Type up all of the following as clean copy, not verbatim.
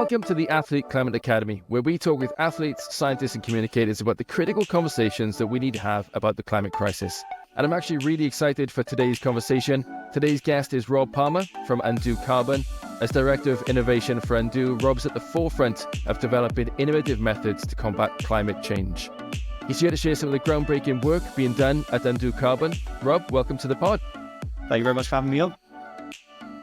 Welcome to the Athlete Climate Academy, where we talk with athletes, scientists, and communicators about the critical conversations that we need to have about the climate crisis. And I'm actually really excited for today's conversation. Today's guest is Rob Palmer from Undo Carbon. As Director of Innovation for Undo, Rob's at the forefront of developing innovative methods to combat climate change. He's here to share some of the groundbreaking work being done at Undo Carbon. Rob, welcome to the pod. Thank you very much for having me on.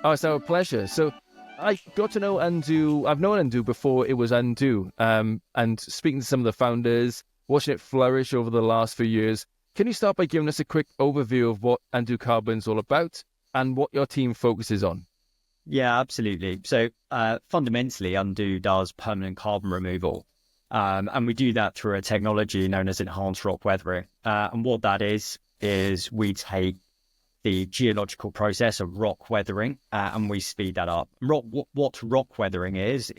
Oh, it's our pleasure. So I got to know Undo. I've known Undo before it was Undo. And speaking to some of the founders, watching it flourish over the last few years, can you start by giving us a quick overview of what Undo Carbon's all about and what your team focuses on? Yeah, absolutely. So fundamentally, Undo does permanent carbon removal. And we do that through a technology known as enhanced rock weathering. And what that is we take the geological process of rock weathering and we speed that up. What rock weathering is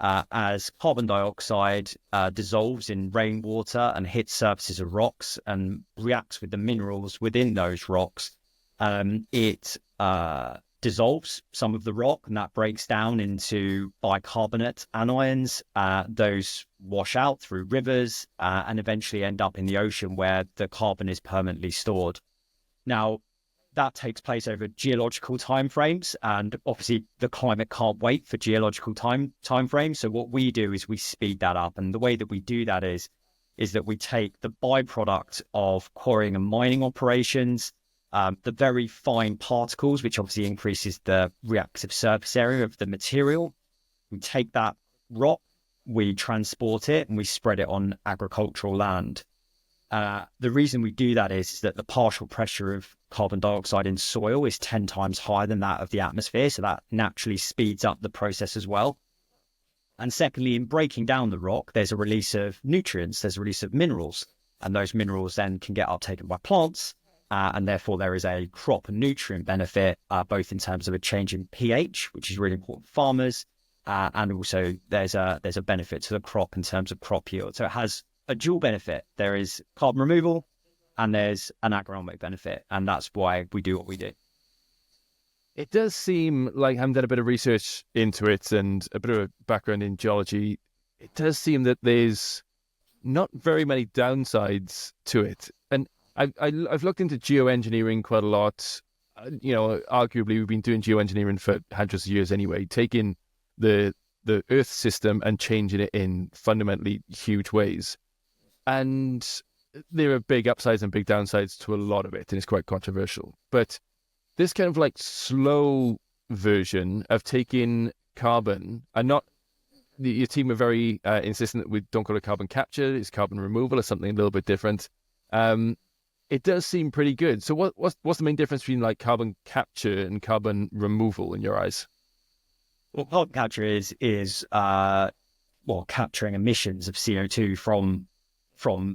as carbon dioxide dissolves in rainwater and hits surfaces of rocks and reacts with the minerals within those rocks, it dissolves some of the rock, and that breaks down into bicarbonate anions. Those wash out through rivers and eventually end up in the ocean where the carbon is permanently stored. Now, that takes place over geological timeframes, and obviously the climate can't wait for geological timeframes. So what we do is we speed that up, and the way that we do that is that we take the byproduct of quarrying and mining operations, the very fine particles, which obviously increases the reactive surface area of the material. We take that rock, we transport it, and we spread it on agricultural land. The reason we do that is that the partial pressure of carbon dioxide in soil is 10 times higher than that of the atmosphere, so that naturally speeds up the process as well. And secondly, in breaking down the rock, there's a release of nutrients, there's a release of minerals, and those minerals then can get uptaken by plants, and therefore there is a crop and nutrient benefit, both in terms of a change in pH, which is really important for farmers, and also there's a benefit to the crop in terms of crop yield. So it has a dual benefit. There is carbon removal and there's an agronomic benefit, and that's why we do what we do. It does seem like, having done a bit of research into it and a bit of a background in geology, it does seem that there's not very many downsides to it. And I've looked into geoengineering quite a lot. Arguably we've been doing geoengineering for hundreds of years anyway, taking the Earth system and changing it in fundamentally huge ways. And there are big upsides and big downsides to a lot of it, and it's quite controversial. But this kind of like slow version of taking carbon, and not your team are very insistent that we don't call it carbon capture, it's carbon removal or something a little bit different. It does seem pretty good. So what's the main difference between like carbon capture and carbon removal in your eyes? Well, carbon capture is capturing emissions of CO2 from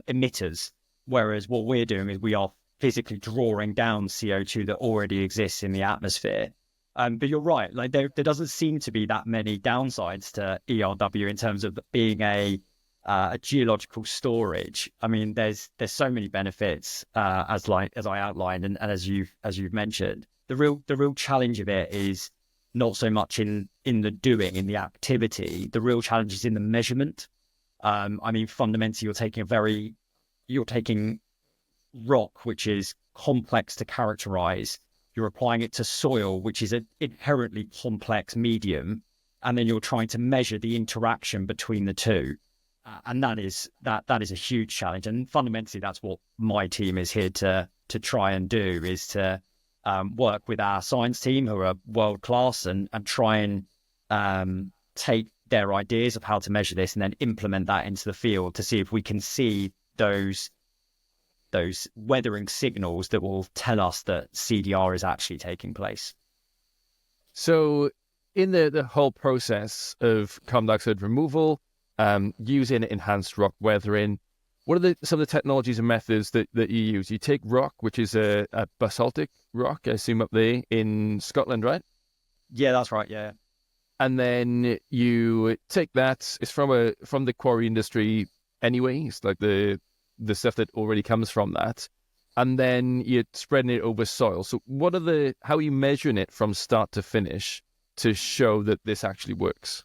emitters, whereas what we're doing is we are physically drawing down CO2 that already exists in the atmosphere. But you're right, like there doesn't seem to be that many downsides to ERW in terms of being a geological storage. I mean, there's so many benefits as I outlined and as you've mentioned. The real challenge of it is not so much in the doing, in the activity. The real challenge is in the measurement. I mean, fundamentally, you're taking rock, which is complex to characterize. You're applying it to soil, which is an inherently complex medium, and then you're trying to measure the interaction between the two. And that is a huge challenge. And fundamentally, that's what my team is here to try and do, is to work with our science team, who are world class, and try and take their ideas of how to measure this and then implement that into the field to see if we can see those weathering signals that will tell us that CDR is actually taking place. So in the whole process of carbon dioxide removal, using enhanced rock weathering, what are some of the technologies and methods that you use? You take rock, which is a basaltic rock, I assume up there in Scotland, right? Yeah, that's right, yeah. And then you take that, it's from the quarry industry anyway, it's like the stuff that already comes from that. And then you're spreading it over soil. So how are you measuring it from start to finish to show that this actually works?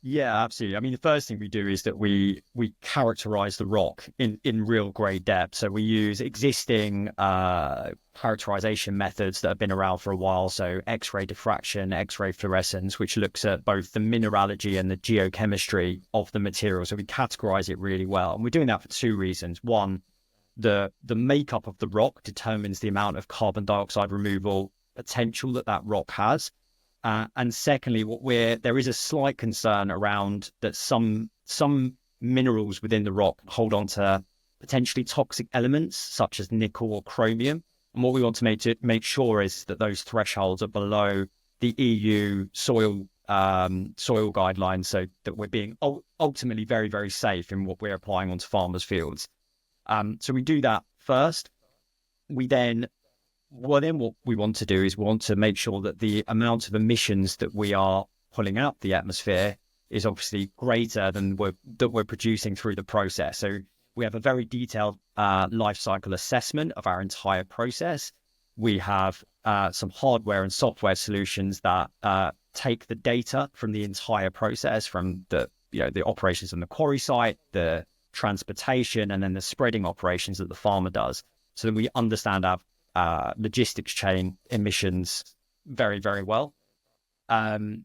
Yeah, absolutely. I mean, the first thing we do is that we characterize the rock in real great depth. So we use existing characterization methods that have been around for a while. So X-ray diffraction, X-ray fluorescence, which looks at both the mineralogy and the geochemistry of the material. So we categorize it really well, and we're doing that for two reasons. One, the makeup of the rock determines the amount of carbon dioxide removal potential that rock has. And secondly, there is a slight concern around that some minerals within the rock hold on to potentially toxic elements such as nickel or chromium. And what we want to make sure is that those thresholds are below the EU soil guidelines, so that we're being ultimately very, very safe in what we're applying onto farmers' fields. So we do that first. Then what we want to do is we want to make sure that the amount of emissions that we are pulling out the atmosphere is obviously greater than we're producing through the process. So we have a very detailed life cycle assessment of our entire process. We have some hardware and software solutions that take the data from the entire process, from the operations on the quarry site, the transportation, and then the spreading operations that the farmer does, so that we understand our logistics chain emissions very, very well. And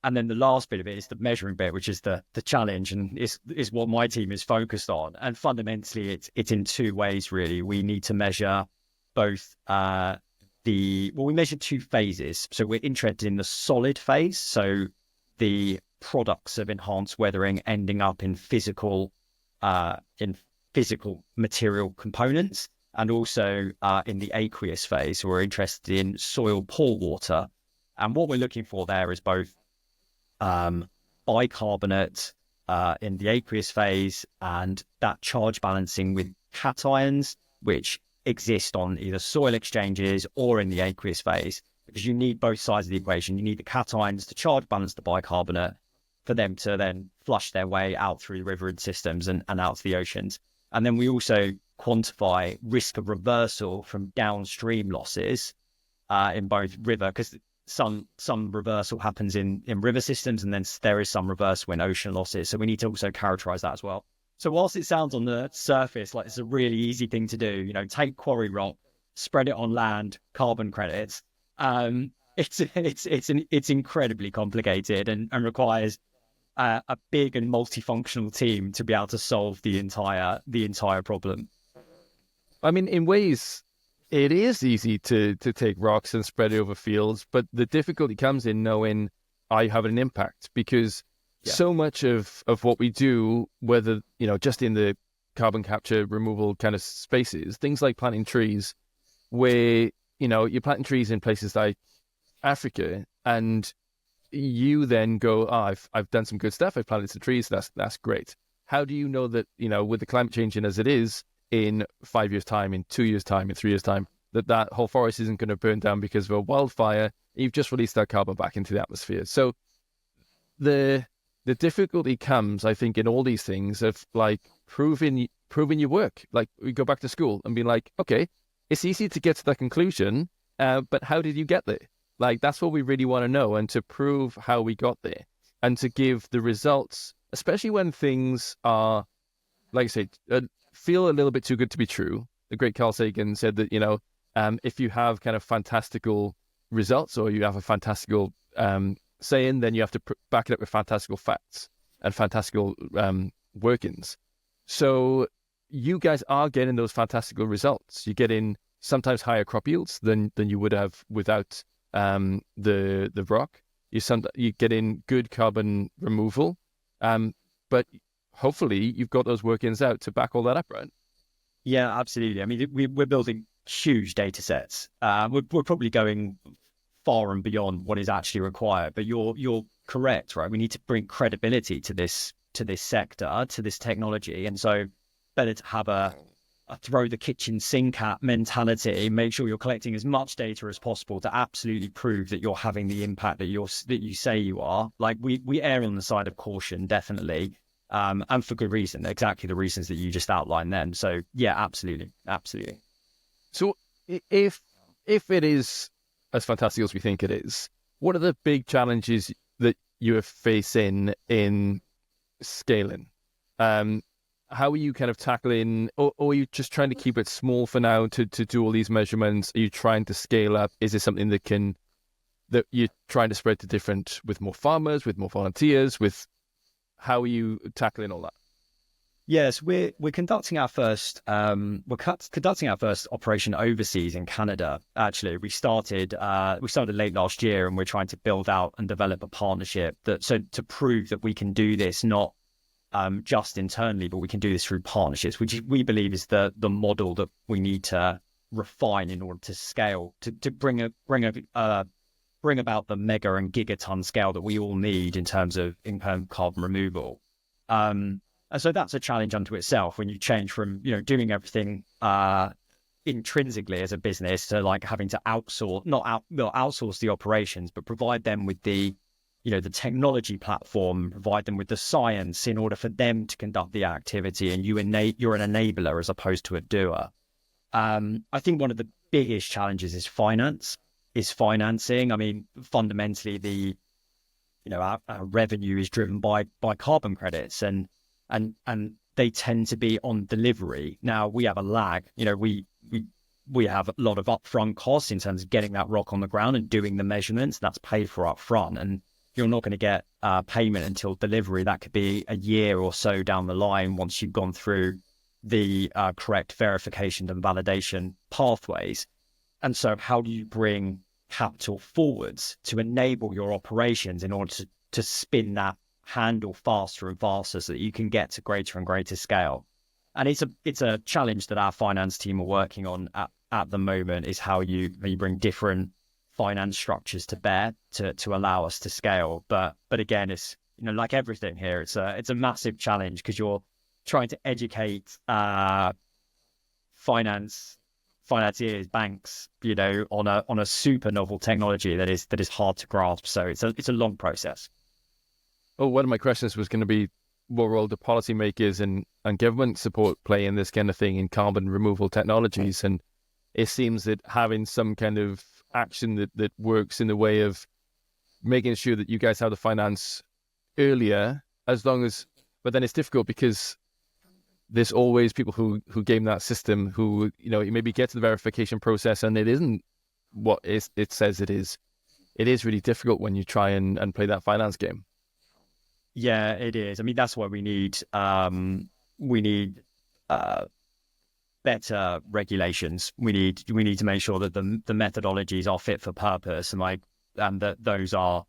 then the last bit of it is the measuring bit, which is the challenge, and is what my team is focused on. And fundamentally, it's in two ways, really. We need to measure both we measure two phases. So we're interested in the solid phase, so the products of enhanced weathering ending up in physical material components, and also in the aqueous phase. So we're interested in soil pore water. And what we're looking for there is both bicarbonate in the aqueous phase, and that charge balancing with cations, which exist on either soil exchanges or in the aqueous phase, because you need both sides of the equation. You need the cations to charge balance the bicarbonate for them to then flush their way out through the river systems and out to the oceans. And then we also quantify risk of reversal from downstream losses in both river, because some reversal happens in river systems, and then there is some reversal in ocean losses. So we need to also characterize that as well. So whilst it sounds on the surface like it's a really easy thing to do, take quarry rock, spread it on land, carbon credits, it's incredibly complicated and requires a big and multifunctional team to be able to solve the entire problem. I mean, in ways, it is easy to take rocks and spread it over fields, but the difficulty comes in knowing I have an impact, because so much of what we do, whether, just in the carbon capture removal kind of spaces, things like planting trees, where, you're planting trees in places like Africa, and you then go, I've done some good stuff. I've planted some trees. That's great. How do you know that, with the climate changing as it is, in 5 years' time, in 2 years' time, in 3 years' time, that whole forest isn't going to burn down because of a wildfire? You've just released that carbon back into the atmosphere. So the difficulty comes, I think, in all these things of like proving your work. Like, we go back to school and be like, okay, it's easy to get to that conclusion, but how did you get there? Like, that's what we really want to know, and to prove how we got there, and to give the results, especially when things are, like I say, feel a little bit too good to be true. The great Carl Sagan said that, if you have kind of fantastical results, or you have a fantastical saying, then you have to back it up with fantastical facts and fantastical workings. So you guys are getting those fantastical results. You're getting sometimes higher crop yields than you would have without the rock. You're getting good carbon removal, but hopefully you've got those workings out to back all that up, right? Yeah, absolutely. I mean, we're building huge data sets. We're probably going far and beyond what is actually required. But you're correct, right? We need to bring credibility to this sector, to this technology, and so better to have a throw the kitchen sink at mentality. Make sure you're collecting as much data as possible to absolutely prove that you're having the impact that you say you are. Like, we err on the side of caution, definitely. And for good reason, exactly the reasons that you just outlined then. So yeah, absolutely. So if it is as fantastic as we think it is, what are the big challenges that you're facing in scaling. How are you kind of tackling, or are you just trying to keep it small for now to do all these measurements? Are you trying to scale up? Is it something that you're trying to spread to different, with more farmers, with more volunteers, how are you tackling all that? Yes, we're conducting our first conducting our first operation overseas in Canada. Actually, we started late last year, and we're trying to build out and develop a partnership to prove that we can do this not just internally, but we can do this through partnerships, which we believe is the model that we need to refine in order to scale to bring about the mega and gigaton scale that we all need in terms of carbon removal. And so that's a challenge unto itself when you change from, doing everything intrinsically as a business to like having to outsource the operations, but provide them with the technology platform, provide them with the science in order for them to conduct the activity. And you're an enabler as opposed to a doer. I think one of the biggest challenges is financing. I mean, fundamentally, our revenue is driven by carbon credits, and they tend to be on delivery. Now we have a lag. We have a lot of upfront costs in terms of getting that rock on the ground and doing the measurements. That's paid for upfront, and you're not going to get payment until delivery. That could be a year or so down the line once you've gone through the correct verification and validation pathways. And so how do you bring capital forwards to enable your operations in order to spin that handle faster and faster so that you can get to greater and greater scale? And it's a challenge that our finance team are working on at the moment, is how you bring different finance structures to bear to allow us to scale. But again, it's like everything here, it's a massive challenge because you're trying to educate financiers, banks, on a super novel technology that is hard to grasp. So it's a long process. Oh, one of my questions was going to be, what role do policymakers and government support play in this kind of thing, in carbon removal technologies? And it seems that having some kind of action that works in the way of making sure that you guys have the finance earlier, but then it's difficult because there's always people who game that system, who, you maybe get to the verification process and it isn't what it says it is. It is really difficult when you try and play that finance game. Yeah, it is. I mean, that's why we need better regulations. We need to make sure that the methodologies are fit for purpose, and that those are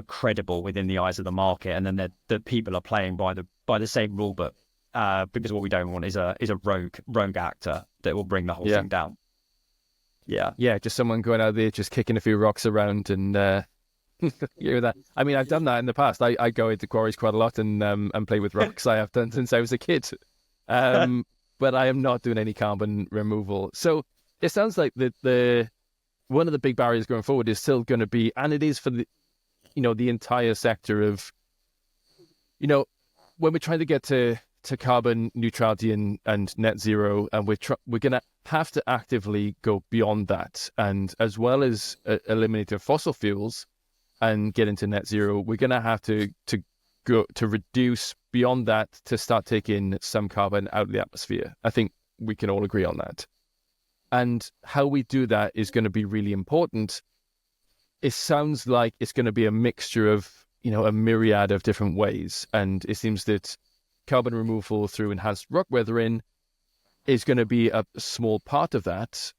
credible within the eyes of the market, and then that people are playing by the same rule book. Because what we don't want is a rogue actor that will bring the whole thing down. Yeah, just someone going out there just kicking a few rocks around and. That. I mean, I've done that in the past. I go into quarries quite a lot and play with rocks. I have done since I was a kid, but I am not doing any carbon removal. So it sounds like the one of the big barriers going forward is still going to be, and it is for the entire sector of, when we're trying to get to carbon neutrality and net zero, and we're going to have to actively go beyond that, and as well as eliminating fossil fuels and get into net zero, we're going to have to go to reduce beyond that to start taking some carbon out of the atmosphere. I think we can all agree on that. And how we do that is going to be really important. It sounds like it's going to be a mixture of, a myriad of different ways. And it seems that carbon removal through enhanced rock weathering is going to be a small part of that.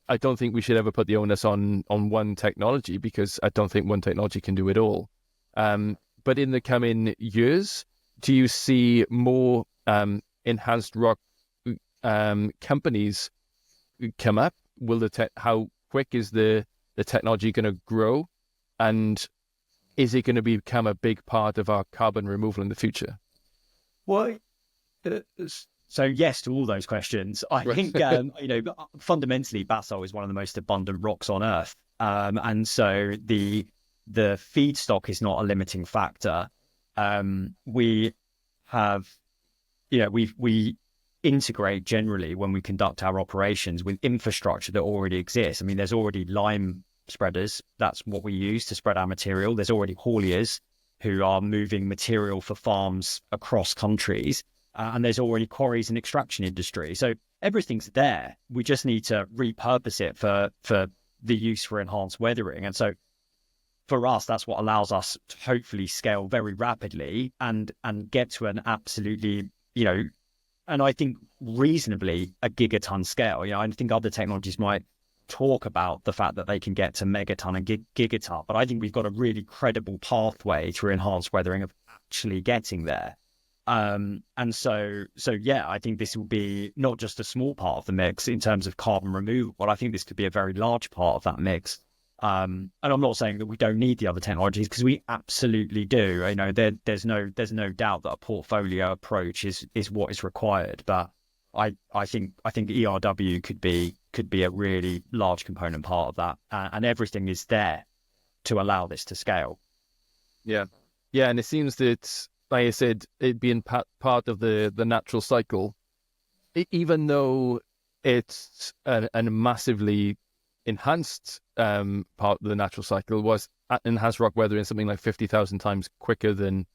I don't think we should ever put the onus on one technology, because I don't think one technology can do it all. But in the coming years, do you see more enhanced rock companies come up? How quick is the technology going to grow? And is it going to become a big part of our carbon removal in the future? Well, so yes to all those questions. I think, fundamentally, basalt is one of the most abundant rocks on Earth. And so the feedstock is not a limiting factor. We have, we integrate generally when we conduct our operations with infrastructure that already exists. I mean, there's already lime spreaders. That's what we use to spread our material. There's already hauliers. who are moving material for farms across countries. And there's already quarries and extraction industry. So everything's there. We just need to repurpose it for the use for enhanced weathering. And so for us, that's what allows us to hopefully scale very rapidly and get to an absolutely, and I think reasonably a gigaton scale. I think other technologies might talk about the fact that they can get to megaton and gigaton, but I think we've got a really credible pathway through enhanced weathering of actually getting there. And so yeah, I think this will be not just a small part of the mix in terms of carbon removal, but I think this could be a very large part of that mix. And I'm not saying that we don't need the other technologies, because we absolutely do. There's no doubt that a portfolio approach is what is required. But I think ERW could be a really large component part of that, and everything is there to allow this to scale. Yeah, and it seems that, like I said, it being part of the natural cycle, even though it's a massively enhanced part of the natural cycle, was enhanced rock weathering something like 50,000 times quicker than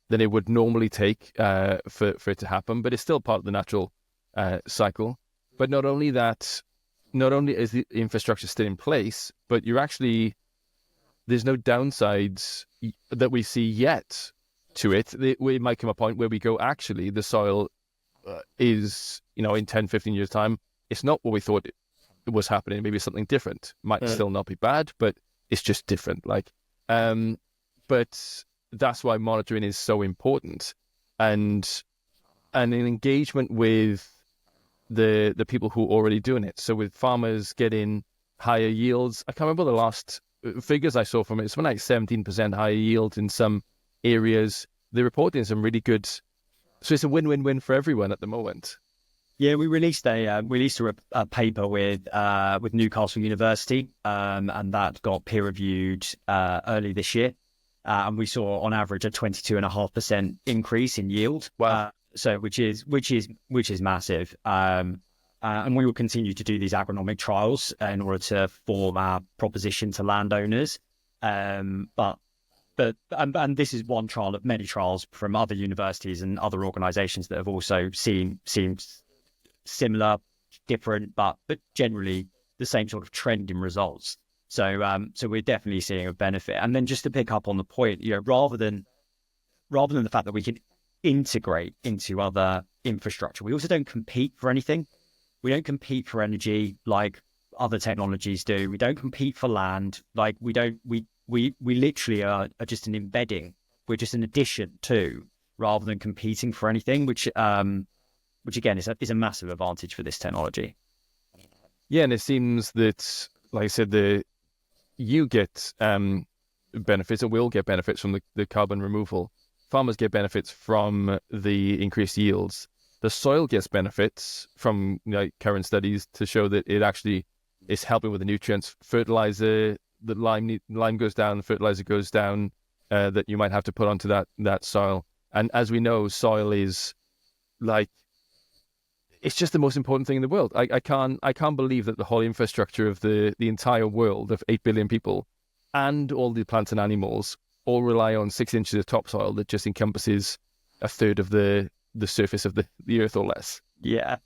it would normally take for it to happen. But it's still part of the natural cycle. But not only is the infrastructure still in place, but there's no downsides that we see yet to it. It might come a point where we go, actually, the soil is, in 10, 15 years' time, it's not what we thought it was happening. Maybe something different. Might still not be bad, but it's just different. But that's why monitoring is so important, and an engagement with the people who are already doing it. So with farmers getting higher yields, I can't remember the last figures I saw from it. It's something like 17% higher yield in some areas. They're reporting some really good. So it's a win-win-win for everyone at the moment. Yeah, we released a paper with Newcastle University, and that got peer reviewed early this year, and we saw on average a 22.5% increase in yield. Wow! So which is massive, and we will continue to do these agronomic trials in order to form our proposition to landowners. But this is one trial of many trials from other universities and other organisations that have also seen similar, different, but generally the same sort of trend in results. So we're definitely seeing a benefit. And then just to pick up on the point, rather than the fact that we can integrate into other infrastructure, we also don't compete for anything. We don't compete for energy like other technologies do. We don't compete for land. Like we literally are just an embedding. We're just an addition to, rather than competing for anything, which again is a massive advantage for this technology. Yeah, and it seems that, like I said, you get benefits, or will get benefits from the carbon removal. Farmers get benefits from the increased yields. The soil gets benefits from current studies to show that it actually is helping with the nutrients. Fertilizer, the lime goes down, fertilizer goes down, that you might have to put onto that soil. And as we know, soil is it's just the most important thing in the world. I can't believe that the whole infrastructure of the entire world of 8 billion people and all the plants and animals all rely on 6 inches of topsoil that just encompasses a third of the surface of the earth or less. Yeah.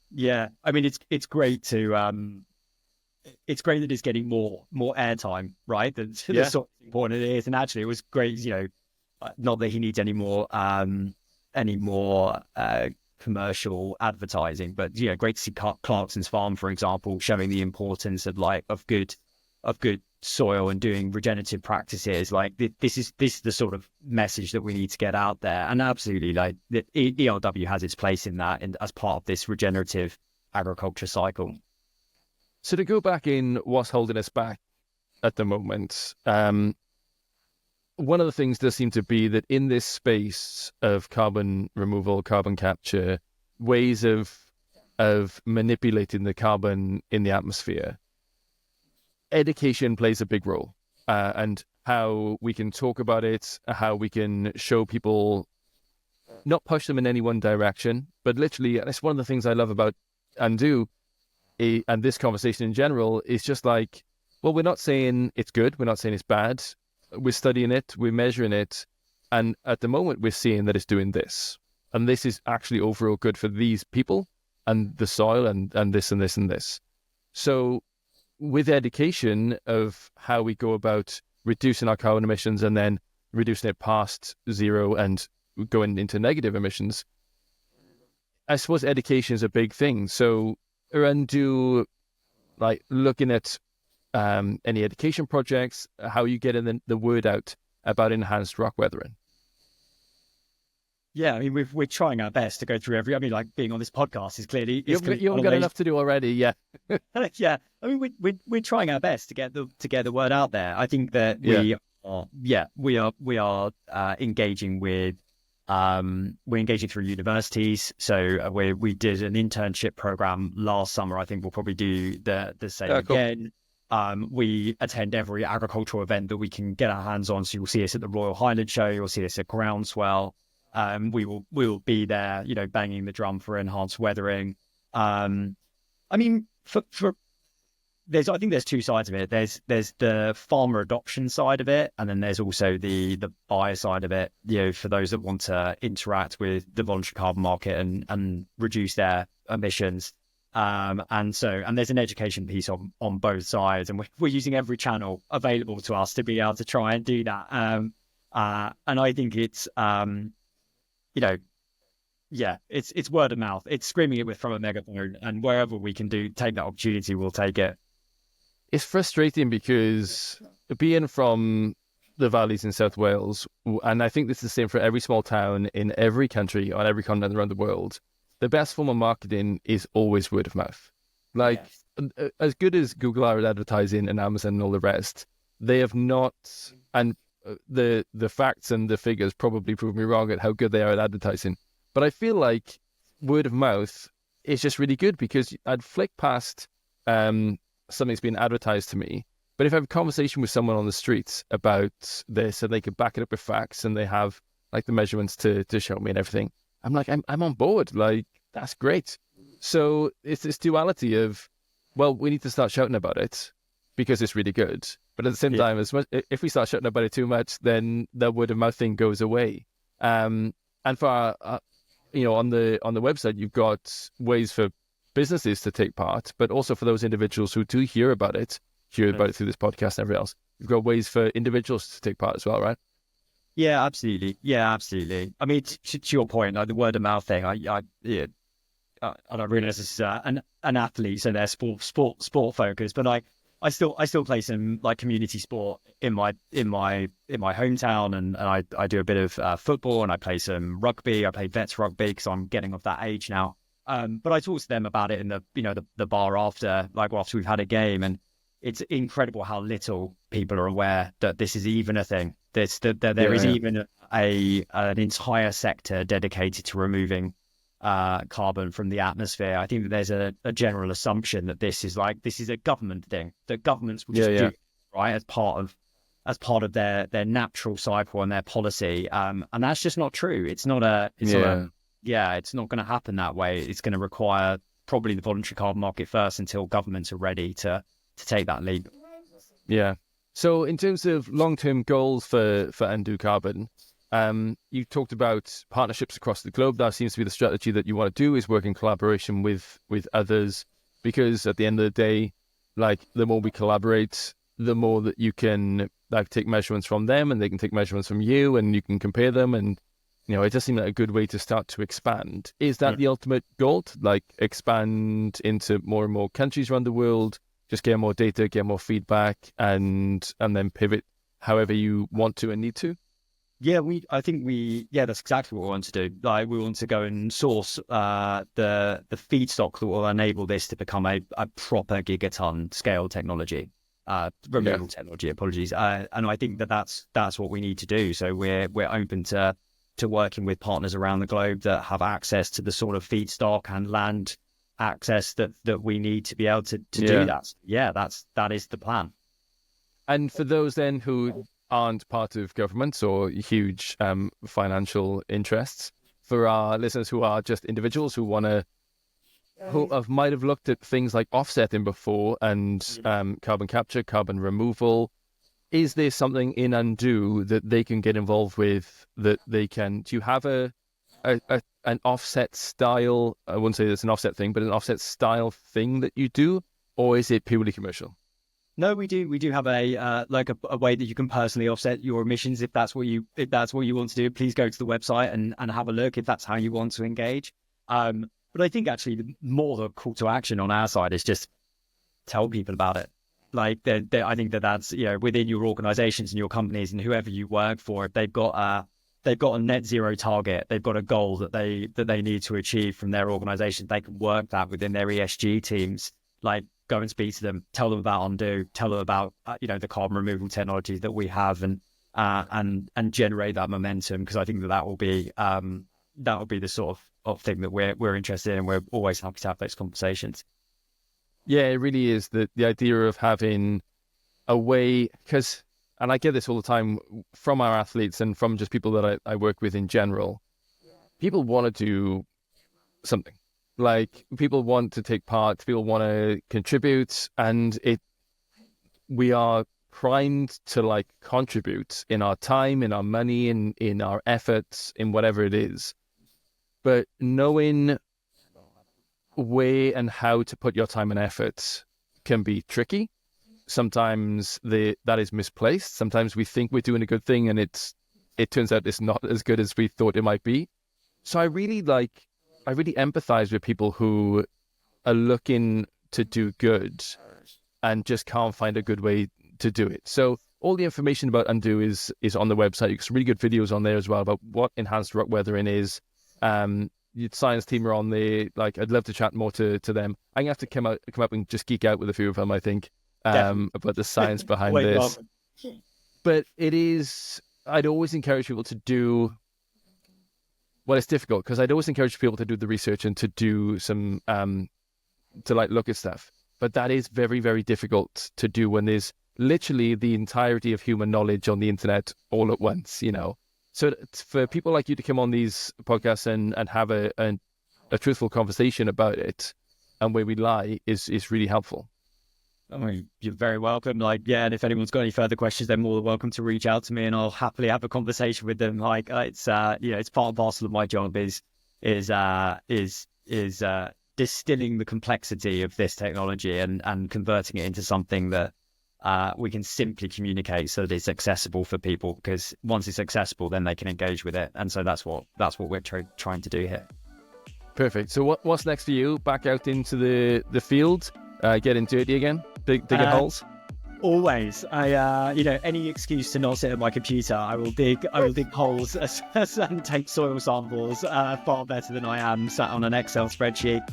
I mean, it's great to it's great that it's getting more airtime, right? That's sort of important it is. And actually, it was great. Not that he needs any more commercial advertising, but great to see Clarkson's Farm, for example, showing the importance of good soil and doing regenerative practices. This is the sort of message that we need to get out there. And absolutely, the ERW has its place in that, and as part of this regenerative agriculture cycle. So to go back in what's holding us back at the moment, one of the things does seem to be that in this space of carbon removal, carbon capture, ways of manipulating the carbon in the atmosphere, education plays a big role, and how we can talk about it, how we can show people, not push them in any one direction, but literally, and it's one of the things I love about and this conversation in general, is just well, we're not saying it's good, we're not saying it's bad, we're studying it, we're measuring it, And at the moment, we're seeing that it's doing this. And this is actually overall good for these people and the soil and this and this and this. So with education of how we go about reducing our carbon emissions and then reducing it past zero and going into negative emissions, I suppose education is a big thing. So around looking at any education projects, how you get the word out about enhanced rock weathering. Yeah, I mean, we're trying our best to go through like being on this podcast is clearly... You haven't got enough to do already, yeah. Yeah, I mean, we're trying our best to get the word out there. I think that we are engaging with... we're engaging through universities. So we did an internship program last summer. I think we'll probably do the same again. We attend every agricultural event that we can get our hands on. So you'll see us at the Royal Highland Show. You'll see us at Groundswell. We will be there, banging the drum for enhanced weathering. I mean, I think there's two sides of it. There's the farmer adoption side of it, and then there's also the buyer side of it. For those that want to interact with the voluntary carbon market and reduce their emissions. And there's an education piece on both sides, and we're using every channel available to us to be able to try and do that. And I think it's it's word of mouth. It's screaming it from a megaphone, and wherever we can take that opportunity, we'll take it. It's frustrating because being from the valleys in South Wales, and I think this is the same for every small town in every country on every continent around the world, the best form of marketing is always word of mouth. As good as Google are at advertising and Amazon and all the rest, they have not, and the facts and the figures probably prove me wrong at how good they are at advertising. But I feel like word of mouth is just really good because I'd flick past something's been advertised to me. But if I have a conversation with someone on the streets about this and they can back it up with facts and they have like the measurements to show me and everything, I'm like, I'm on board. Like, that's great. So it's this duality of, well, we need to start shouting about it because it's really good. But at the same time, if we start shouting about it too much, then the word of mouth thing goes away. And for our, on the website, you've got ways for businesses to take part, but also for those individuals who do hear about it through this podcast and everything else. You've got ways for individuals to take part as well, right? Yeah, absolutely. I mean, to your point, like the word of mouth thing, I realize this is an athlete, so they're sport focused, but I still play some like community sport in my hometown, and I do a bit of football, and I play some rugby. I play vets rugby because I'm getting of that age now. But I talk to them about it in the bar after we've had a game, and it's incredible how little people are aware that this is even a thing. There is even an entire sector dedicated to removing carbon from the atmosphere. I think that there's a general assumption that this is a government thing, that governments will just do it, right, as part of their natural cycle and their policy. And that's just not true. It's not it's not going to happen that way. It's going to require probably the voluntary carbon market first until governments are ready to take that leap. Yeah. So in terms of long-term goals for Undo Carbon, you talked about partnerships across the globe. That seems to be the strategy that you want to do, is work in collaboration with others, because at the end of the day, like, the more we collaborate, the more that you can take measurements from them and they can take measurements from you and you can compare them. And, it does seem like a good way to start to expand. Is that the ultimate goal, to expand into more and more countries around the world, just get more data, get more feedback, and then pivot however you want to and need to? Yeah, that's exactly what we want to do. We want to go and source the feedstock that will enable this to become a proper gigaton scale technology, removal technology. Apologies, and I think that's what we need to do. So we're open to working with partners around the globe that have access to the sort of feedstock and land access that we need to be able to do that. Yeah, that is the plan. And for those then who aren't part of governments or huge financial interests, for our listeners who are just individuals who might have looked at things like offsetting before and carbon capture, carbon removal, is there something in Undo that they can get involved with that they can? Do you have an offset style? I wouldn't say it's an offset thing, but an offset style thing that you do, or is it purely commercial? No, we do. We do have a way that you can personally offset your emissions if that's what you want to do. Please go to the website and have a look if that's how you want to engage. But I think actually the call to action on our side is just tell people about it. Like I think that's within your organizations and your companies and whoever you work for, if they've got a net zero target, they've got a goal that they need to achieve from their organization, they can work that within their ESG teams. Like, go and speak to them, tell them about Undo, tell them about the carbon removal technologies that we have, and generate that momentum, because I think that will be the sort of thing that we're interested in, and we're always happy to have those conversations. Yeah, it really is the idea of having a way, because, and I get this all the time from our athletes and from just people that I work with in general, people want to do something. Like, people want to take part, people want to contribute, and we are primed to like contribute in our time, in our money, in our efforts, in whatever it is. But knowing where and how to put your time and effort can be tricky. Sometimes that is misplaced. Sometimes we think we're doing a good thing and it turns out it's not as good as we thought it might be. So I really empathize with people who are looking to do good and just can't find a good way to do it. So all the information about Undo is on the website. There's some really good videos on there as well about what enhanced rock weathering is. Your science team are on there. Like, I'd love to chat more to them. I'm gonna have to come up and just geek out with a few of them, I think, about the science behind this. Welcome. But it is, I'd always encourage people to do, well, it's difficult because I'd always encourage people to do the research and to do some, to like look at stuff. But that is very, very difficult to do when there's literally the entirety of human knowledge on the internet all at once, So for people like you to come on these podcasts and have a truthful conversation about it and where we lie is really helpful. I mean, you're very welcome. And if anyone's got any further questions, they're more than welcome to reach out to me, and I'll happily have a conversation with them. It's part and parcel of my job is distilling the complexity of this technology and converting it into something that we can simply communicate so that it's accessible for people, because once it's accessible, then they can engage with it. And so that's what we're trying to do here. Perfect. So what's next for you? Back out into the field, getting dirty again, digging holes? Always. Any excuse to not sit at my computer, I will dig holes and take soil samples far better than I am sat on an Excel spreadsheet.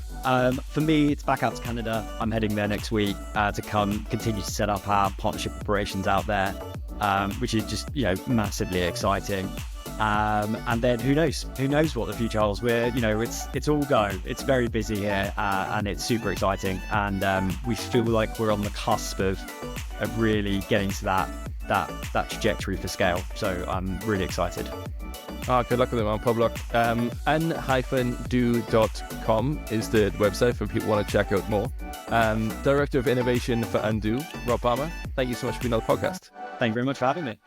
For me, it's back out to Canada. I'm heading there next week to continue to set up our partnership operations out there, which is just massively exciting. And then who knows what the future holds. It's all go. It's very busy here, and it's super exciting, and we feel like we're on the cusp of really getting to that trajectory for scale. So I'm really excited. Good luck with them on Public. un-do.com is the website for people who want to check out more. Director of Innovation for Undo, Rob Palmer, thank you so much for being on the podcast. Thank you very much for having me.